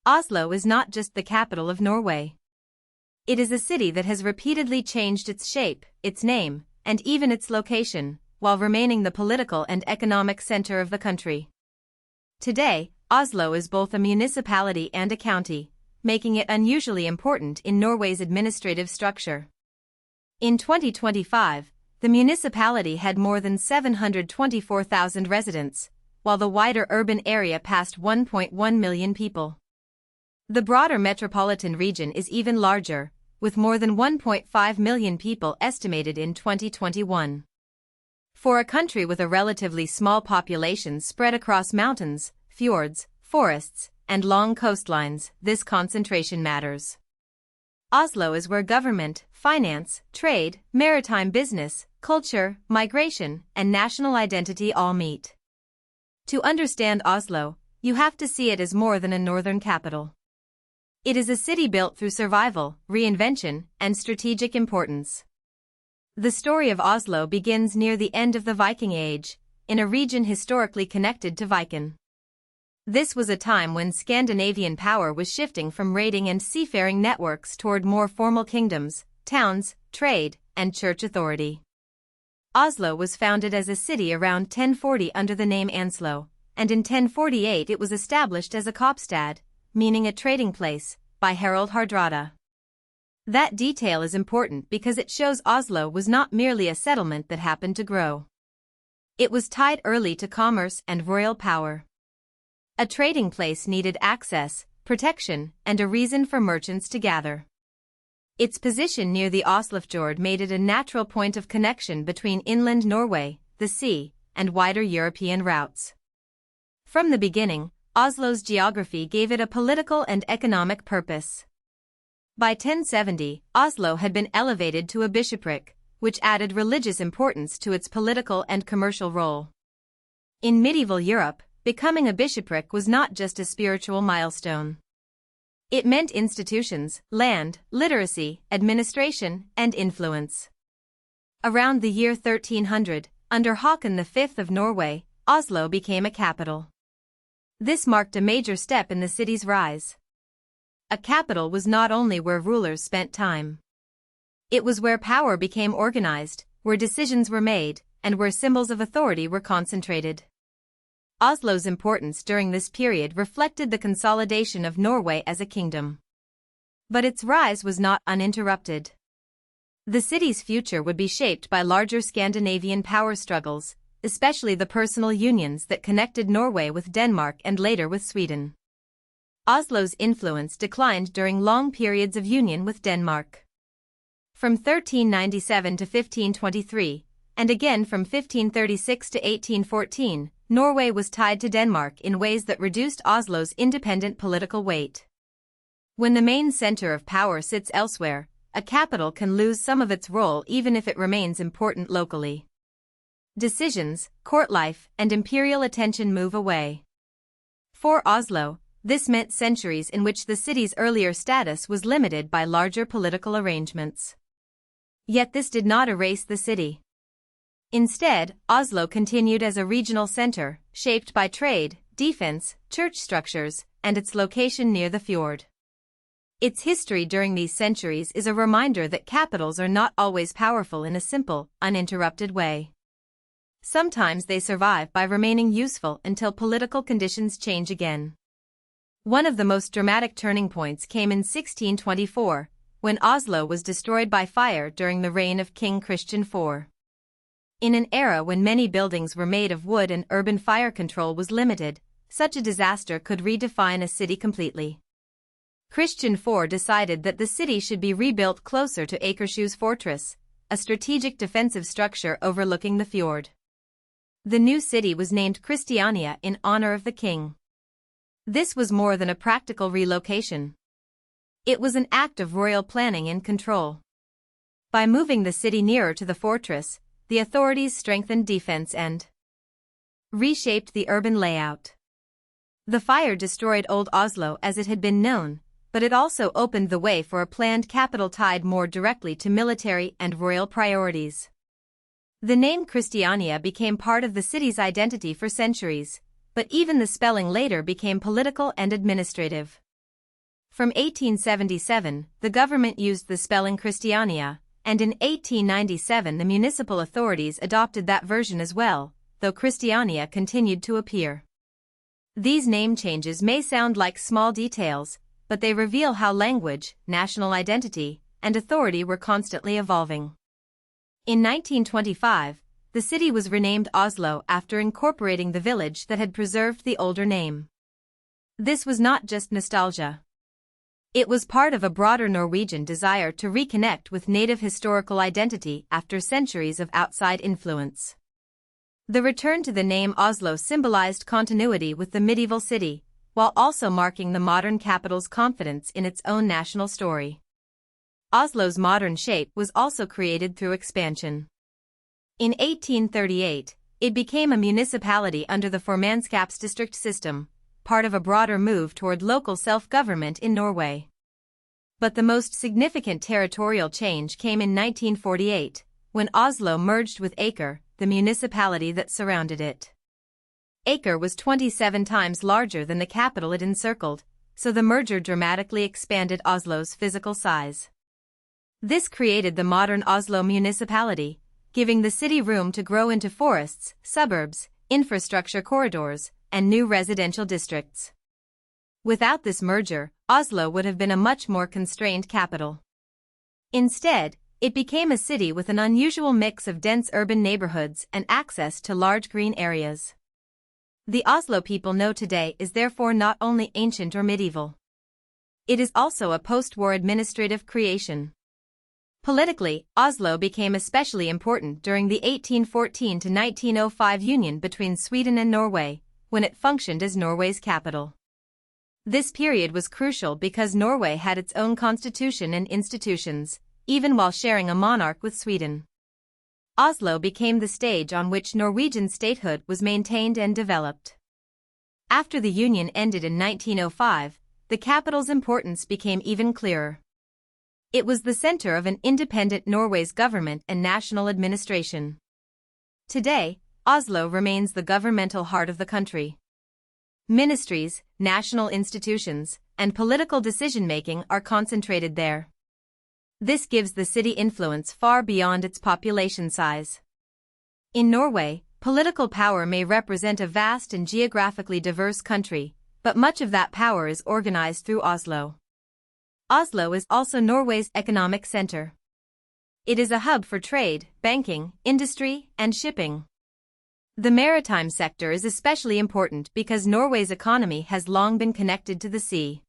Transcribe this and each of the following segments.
Oslo is not just the capital of Norway. It is a city that has repeatedly changed its shape, its name, and even its location, while remaining the political and economic center of the country. Today, Oslo is both a municipality and a county, making it unusually important in Norway's administrative structure. In 2025, the municipality had more than 724,000 residents, while the wider urban area passed 1.1 million people. The broader metropolitan region is even larger, with more than 1.5 million people estimated in 2021. For a country with a relatively small population spread across mountains, fjords, forests, and long coastlines, this concentration matters. Oslo is where government, finance, trade, maritime business, culture, migration, and national identity all meet. To understand Oslo, you have to see it as more than a northern capital. It is a city built through survival, reinvention, and strategic importance. The story of Oslo begins near the end of the Viking Age, in a region historically connected to Viken. This was a time when Scandinavian power was shifting from raiding and seafaring networks toward more formal kingdoms, towns, trade, and church authority. Oslo was founded as a city around 1040 under the name Ánslo, and in 1048 it was established as a Kaupstad, meaning a trading place, by Harald Hardrada. That detail is important because it shows Oslo was not merely a settlement that happened to grow. It was tied early to commerce and royal power. A trading place needed access, protection, and a reason for merchants to gather. Its position near the Oslofjord made it a natural point of connection between inland Norway, the sea, and wider European routes. From the beginning, Oslo's geography gave it a political and economic purpose. By 1070, Oslo had been elevated to a bishopric, which added religious importance to its political and commercial role. In medieval Europe, becoming a bishopric was not just a spiritual milestone. It meant institutions, land, literacy, administration, and influence. Around the year 1300, under Haakon V of Norway, Oslo became a capital. This marked a major step in the city's rise. A capital was not only where rulers spent time. It was where power became organized, where decisions were made, and where symbols of authority were concentrated. Oslo's importance during this period reflected the consolidation of Norway as a kingdom. But its rise was not uninterrupted. The city's future would be shaped by larger Scandinavian power struggles, especially the personal unions that connected Norway with Denmark and later with Sweden. Oslo's influence declined during long periods of union with Denmark. From 1397 to 1523, and again from 1536 to 1814, Norway was tied to Denmark in ways that reduced Oslo's independent political weight. When the main center of power sits elsewhere, a capital can lose some of its role even if it remains important locally. Decisions, court life, and imperial attention move away. For Oslo, this meant centuries in which the city's earlier status was limited by larger political arrangements. Yet this did not erase the city. Instead, Oslo continued as a regional center, shaped by trade, defense, church structures, and its location near the fjord. Its history during these centuries is a reminder that capitals are not always powerful in a simple, uninterrupted way. Sometimes they survive by remaining useful until political conditions change again. One of the most dramatic turning points came in 1624, when Oslo was destroyed by fire during the reign of King Christian IV. In an era when many buildings were made of wood and urban fire control was limited, such a disaster could redefine a city completely. Christian IV decided that the city should be rebuilt closer to Akershus Fortress, a strategic defensive structure overlooking the fjord. The new city was named Kristiania in honor of the king. This was more than a practical relocation. It was an act of royal planning and control. By moving the city nearer to the fortress, the authorities strengthened defense and reshaped the urban layout. The fire destroyed Old Oslo as it had been known, but it also opened the way for a planned capital tied more directly to military and royal priorities. The name Christiania became part of the city's identity for centuries, but even the spelling later became political and administrative. From 1877, the government used the spelling Christiania, and in 1897 the municipal authorities adopted that version as well, though Kristiania continued to appear. These name changes may sound like small details, but they reveal how language, national identity, and authority were constantly evolving. In 1925, the city was renamed Oslo after incorporating the village that had preserved the older name. This was not just nostalgia. It was part of a broader Norwegian desire to reconnect with native historical identity after centuries of outside influence. The return to the name Oslo symbolized continuity with the medieval city, while also marking the modern capital's confidence in its own national story. Oslo's modern shape was also created through expansion. In 1838, it became a municipality under the Formannskapsdistrikt system, part of a broader move toward local self-government in Norway. But the most significant territorial change came in 1948, when Oslo merged with Aker, the municipality that surrounded it. Aker was 27 times larger than the capital it encircled, so the merger dramatically expanded Oslo's physical size. This created the modern Oslo municipality, giving the city room to grow into forests, suburbs, infrastructure corridors, and new residential districts. Without this merger, Oslo would have been a much more constrained capital. Instead, it became a city with an unusual mix of dense urban neighborhoods and access to large green areas. The Oslo people know today is therefore not only ancient or medieval. It is also a post-war administrative creation. Politically, Oslo became especially important during the 1814 to 1905 union between Sweden and Norway, when it functioned as Norway's capital. This period was crucial because Norway had its own constitution and institutions, even while sharing a monarch with Sweden. Oslo became the stage on which Norwegian statehood was maintained and developed. After the union ended in 1905, the capital's importance became even clearer. It was the center of an independent Norway's government and national administration. Today, Oslo remains the governmental heart of the country. Ministries, national institutions, and political decision-making are concentrated there. This gives the city influence far beyond its population size. In Norway, political power may represent a vast and geographically diverse country, but much of that power is organized through Oslo. Oslo is also Norway's economic center. It is a hub for trade, banking, industry, and shipping. The maritime sector is especially important because Norway's economy has long been connected to the sea.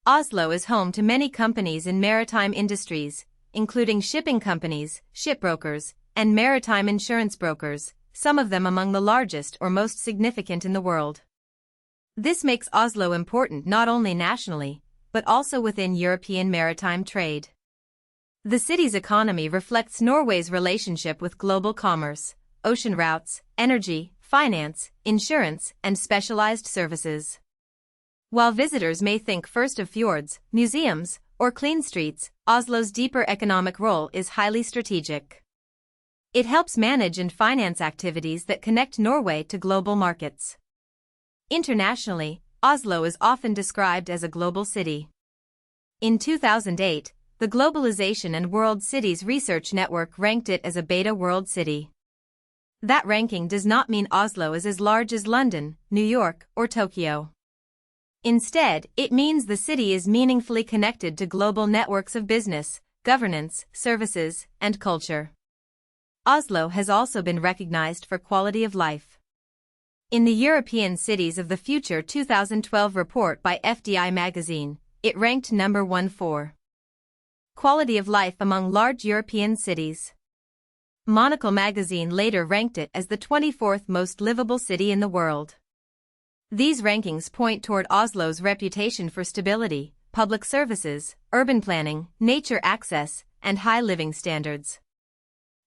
Oslo is home to many companies in maritime industries, including shipping companies, shipbrokers, and maritime insurance brokers, some of them among the largest or most significant in the world. This makes Oslo important not only nationally, but also within European maritime trade. The city's economy reflects Norway's relationship with global commerce, ocean routes, energy, finance, insurance, and specialized services. While visitors may think first of fjords, museums, or clean streets, Oslo's deeper economic role is highly strategic. It helps manage and finance activities that connect Norway to global markets. Internationally, Oslo is often described as a global city. In 2008, the Globalization and World Cities Research Network ranked it as a Beta World City. That ranking does not mean Oslo is as large as London, New York, or Tokyo. Instead, it means the city is meaningfully connected to global networks of business, governance, services, and culture. Oslo has also been recognized for quality of life. In the European Cities of the Future 2012 report by FDI magazine, it ranked number 1 for quality of life among large European cities. Monocle magazine later ranked it as the 24th most livable city in the world. These rankings point toward Oslo's reputation for stability, public services, urban planning, nature access, and high living standards.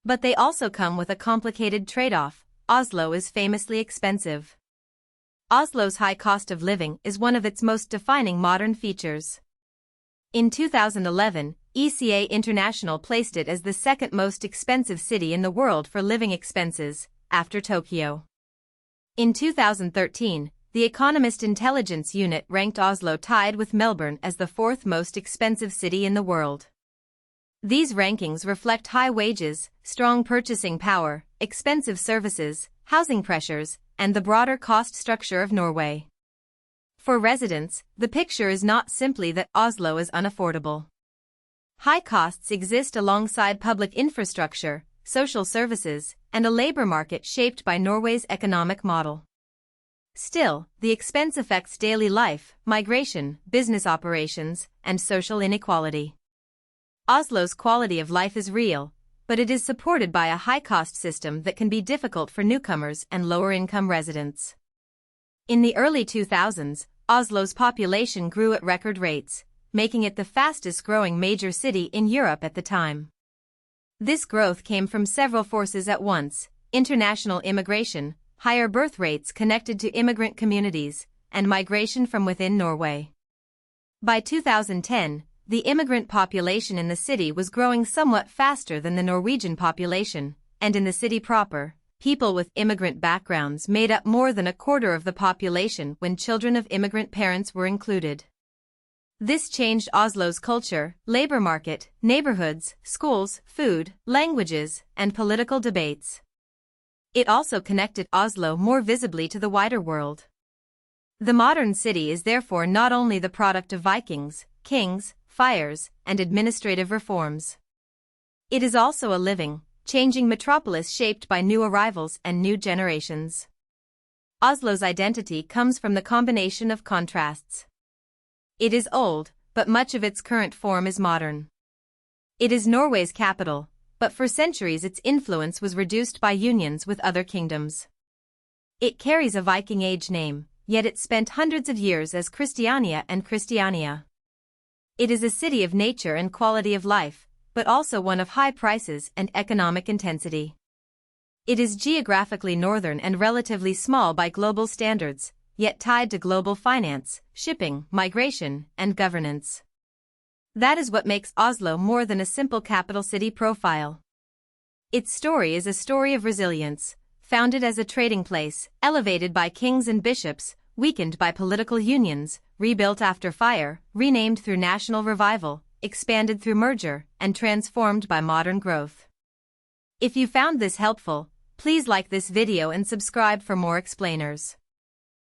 But they also come with a complicated trade-off. Oslo is famously expensive. Oslo's high cost of living is one of its most defining modern features. In 2011, ECA International placed it as the second most expensive city in the world for living expenses, after Tokyo. In 2013, the Economist Intelligence Unit ranked Oslo tied with Melbourne as the fourth most expensive city in the world. These rankings reflect high wages, strong purchasing power, expensive services, housing pressures, and the broader cost structure of Norway. For residents, the picture is not simply that Oslo is unaffordable. High costs exist alongside public infrastructure, social services, and a labor market shaped by Norway's economic model. Still, the expense affects daily life, migration, business operations, and social inequality. Oslo's quality of life is real, but it is supported by a high-cost system that can be difficult for newcomers and lower-income residents. In the early 2000s, Oslo's population grew at record rates, making it the fastest-growing major city in Europe at the time. This growth came from several forces at once: international immigration, higher birth rates connected to immigrant communities, and migration from within Norway. By 2010, the immigrant population in the city was growing somewhat faster than the Norwegian population, and in the city proper, people with immigrant backgrounds made up more than a quarter of the population when children of immigrant parents were included. This changed Oslo's culture, labor market, neighborhoods, schools, food, languages, and political debates. It also connected Oslo more visibly to the wider world. The modern city is therefore not only the product of Vikings, kings, fires, and administrative reforms. It is also a living, changing metropolis shaped by new arrivals and new generations. Oslo's identity comes from the combination of contrasts. It is old, but much of its current form is modern. It is Norway's capital, but for centuries its influence was reduced by unions with other kingdoms. It carries a Viking Age name, yet it spent hundreds of years as Christiania and Kristiania. It is a city of nature and quality of life, but also one of high prices and economic intensity. It is geographically northern and relatively small by global standards, yet tied to global finance, shipping, migration, and governance. That is what makes Oslo more than a simple capital city profile. Its story is a story of resilience, founded as a trading place, elevated by kings and bishops, weakened by political unions, rebuilt after fire, renamed through national revival, expanded through merger, and transformed by modern growth. If you found this helpful, please like this video and subscribe for more explainers.